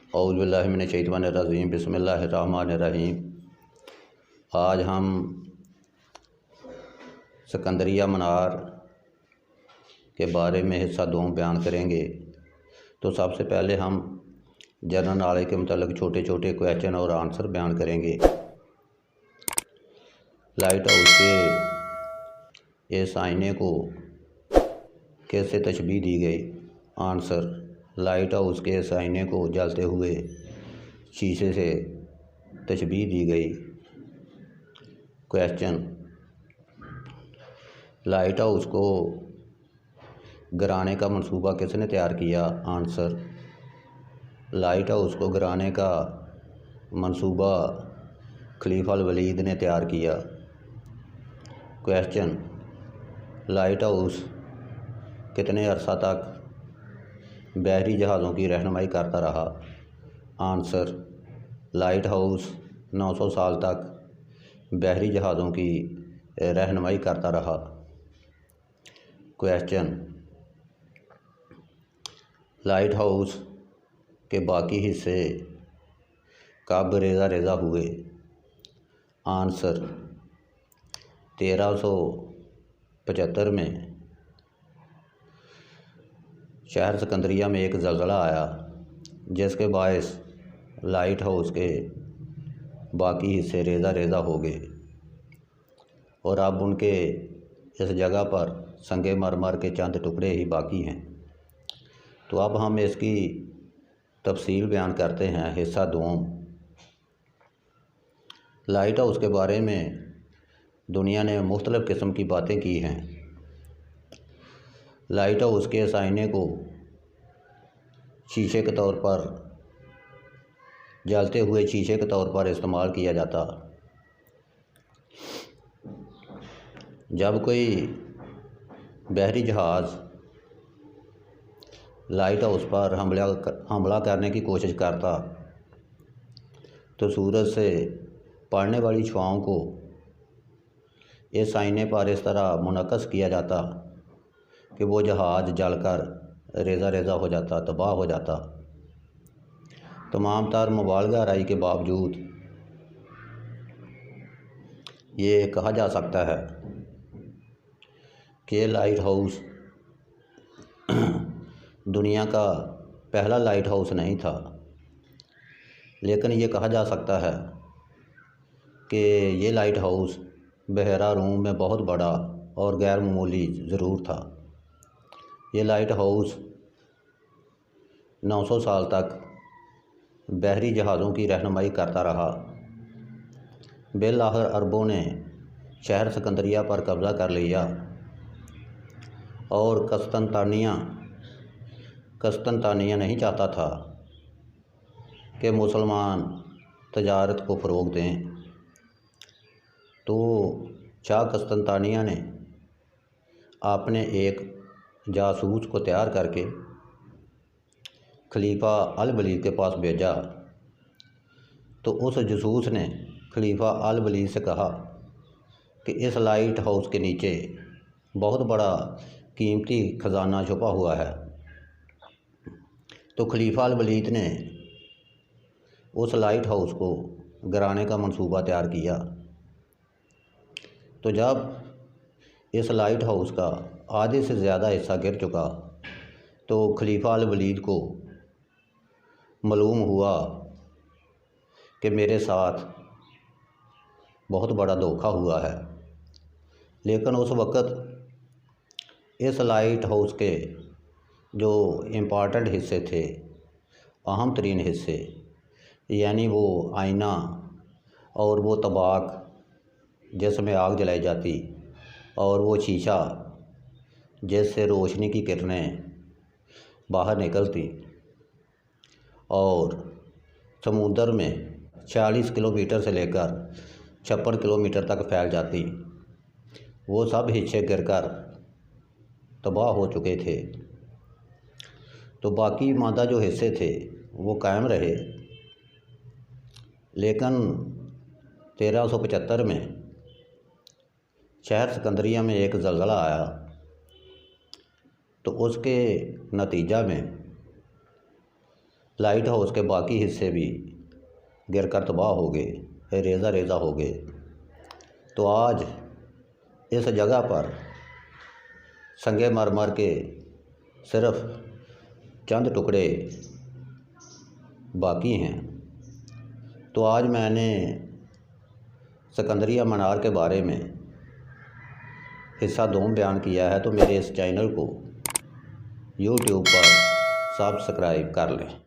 औज़ु बिल्लाहि मिनश्शैतानिर्रजीम बिस्मिल्लाहिर्रहमानिर्रहीम। आज हम सिकंदरिया मीनार के बारे में हिस्सा 2 बयान करेंगे। तो सबसे पहले हम जनरल नॉलेज के मतलब छोटे छोटे क्वेश्चन और आंसर बयान करेंगे। लाइट हाउस के इस आईने को कैसे तशबीह दी गई? आंसर, लाइट हाउस के इस आईने को जलते हुए शीशे से तशबीह दी गई। क्वेश्चन, लाइट हाउस को गिराने का मंसूबा किसने तैयार किया? आंसर, लाइट हाउस को गिराने का मंसूबा खलीफा अल वलीद ने तैयार किया। क्वेश्चन, लाइट हाउस कितने अरसा तक बहरी जहाज़ों की रहनुमाई करता रहा? आंसर, लाइट हाउस 900 साल तक बहरी जहाज़ों की रहनुमाई करता रहा। क्वेश्चन, लाइट हाउस के बाकी हिस्से कब रेज़ा रेज़ा हुए? आंसर, 1375 में शहर सिकंदरिया में एक ज़लज़ला आया, जिसके बायस लाइट हाउस के बाकी हिस्से रेज़ा रेज़ा हो गए और अब उनके इस जगह पर संगे मरमर के चंद टुकड़े ही बाकी हैं। तो अब हम इसकी तफसील बयान करते हैं। हिस्सा 2। लाइट हाउस के बारे में दुनिया ने मुख्तलिफ़ किस्म की बातें की हैं। लाइट हाउस के इस आईने को शीशे के तौर पर, जलते हुए शीशे के तौर पर इस्तेमाल किया जाता। जब कोई बहरी जहाज़ लाइट हाउस पर हमला करने की कोशिश करता तो सूरज से पड़ने वाली छुआओं को इस आईने पर इस तरह मुनक्कस किया जाता कि वो जहाज़ जलकर रेज़ा रेज़ा हो जाता, तबाह हो जाता। तमाम तर मुबालगा आराई के बावजूद ये कहा जा सकता है कि लाइट हाउस दुनिया का पहला लाइट हाउस नहीं था, लेकिन ये कहा जा सकता है कि ये लाइट हाउस बहरा रूम में बहुत बड़ा और गैर मामूली ज़रूर था। ये लाइट हाउस 900 साल तक बहरी जहाज़ों की रहनुमाई करता रहा। बिल-आखिर अरबों ने शहर सिकंदरिया पर कब्ज़ा कर लिया और कस्तनतानिया नहीं चाहता था कि मुसलमान तजारत को फ़रोग़ दें। तो शाह कस्तनतानिया ने अपने एक जासूस को तैयार करके खलीफा अल वलीद के पास भेजा। तो उस जासूस ने खलीफा अल वलीद से कहा कि इस लाइट हाउस के नीचे बहुत बड़ा कीमती ख़जाना छुपा हुआ है। तो खलीफा अल वलीद ने उस लाइट हाउस को गिराने का मंसूबा तैयार किया। तो जब इस लाइट हाउस का आधे से ज़्यादा हिस्सा गिर चुका तो खलीफा अल वलीद को मालूम हुआ कि मेरे साथ बहुत बड़ा धोखा हुआ है। लेकिन उस वक़्त इस लाइट हाउस के जो इम्पॉर्टेंट हिस्से थे, अहम तरीन हिस्से, यानी वो आईना और वो तबाक जिसमें आग जलाई जाती और वो शीशा जिससे रोशनी की किरणें बाहर निकलती और समुंदर में 40 किलोमीटर से लेकर 56 किलोमीटर तक फैल जाती, वो सब हिस्से गिरकर तबाह हो चुके थे। तो बाकी मादा जो हिस्से थे वो कायम रहे। लेकिन 1375 में शहर सिकंदरिया में एक ज़लज़ला आया, तो उसके नतीजा में लाइट हाउस के बाकी हिस्से भी गिरकर तबाह हो गए, रेज़ा रेज़ा हो गए। तो आज इस जगह पर संगे मरमर के सिर्फ चंद टुकड़े बाकी हैं। तो आज मैंने सिकंदरिया मीनार के बारे में हिस्सा 2 बयान किया है। तो मेरे इस चैनल को यूट्यूब पर सब्सक्राइब कर लें।